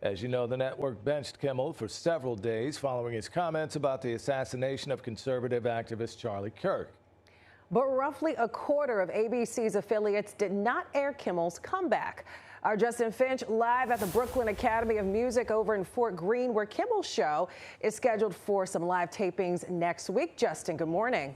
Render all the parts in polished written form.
As you know, the network benched Kimmel for several days following his comments about the assassination of conservative activist Charlie Kirk. But roughly a quarter of ABC's affiliates did not air Kimmel's comeback. Our Justin Finch live at the Brooklyn Academy of Music over in Fort Greene, where Kimmel's show is scheduled for some live tapings next week. Justin, good morning.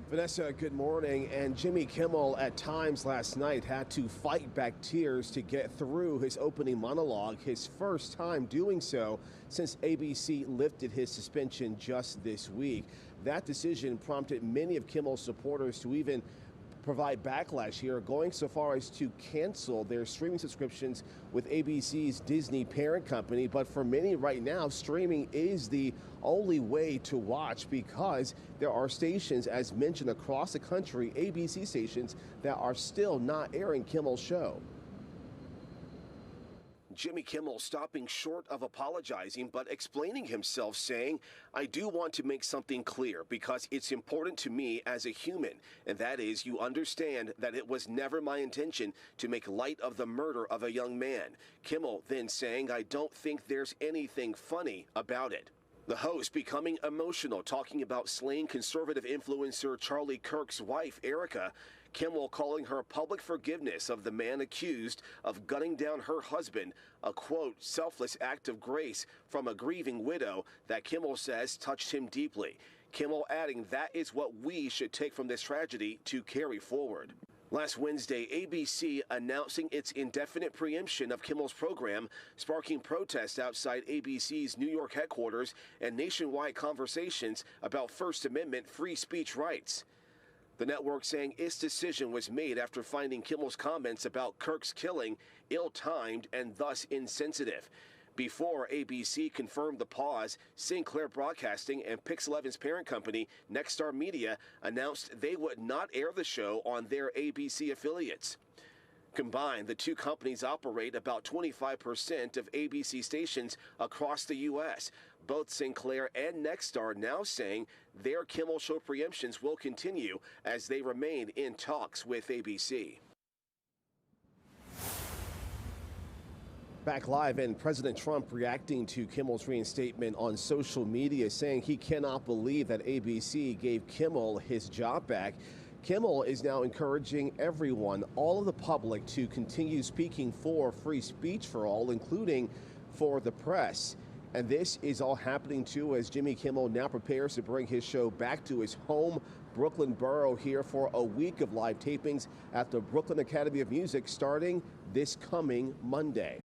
Vanessa, good morning. And Jimmy Kimmel at times last night had to fight back tears to get through his opening monologue, his first time doing so since ABC lifted his suspension just this week. That decision prompted many of Kimmel's supporters to even provide backlash here, going so far as to cancel their streaming subscriptions with ABC's Disney parent company. But for many right now, streaming is the only way to watch because there are stations, as mentioned across the country, ABC stations, that are still not airing Kimmel's show. Jimmy Kimmel stopping short of apologizing, but explaining himself, saying, "I do want to make something clear because it's important to me as a human, and that is you understand that it was never my intention to make light of the murder of a young man." Kimmel then saying, "I don't think there's anything funny about it." The host becoming emotional, talking about slaying conservative influencer Charlie Kirk's wife, Erica. Kimmel calling her public forgiveness of the man accused of gunning down her husband, a quote, selfless act of grace from a grieving widow that Kimmel says touched him deeply. Kimmel adding that is what we should take from this tragedy to carry forward. Last Wednesday, ABC announcing its indefinite preemption of Kimmel's program, sparking protests outside ABC's New York headquarters and nationwide conversations about First Amendment free speech rights. The network saying its decision was made after finding Kimmel's comments about Kirk's killing ill-timed and thus insensitive. Before ABC confirmed the pause, Sinclair Broadcasting and Pix 11's parent company, Nexstar Media, announced they would not air the show on their ABC affiliates. Combined, the two companies operate about 25% of ABC stations across the U.S. Both Sinclair and Nexstar now saying their Kimmel show preemptions will continue as they remain in talks with ABC. Back live, and President Trump reacting to Kimmel's reinstatement on social media, saying he cannot believe that ABC gave Kimmel his job back. Kimmel is now encouraging everyone, all of the public, to continue speaking for free speech for all, including for the press. And this is all happening, too, as Jimmy Kimmel now prepares to bring his show back to his home Brooklyn borough here for a week of live tapings at the Brooklyn Academy of Music starting this coming Monday.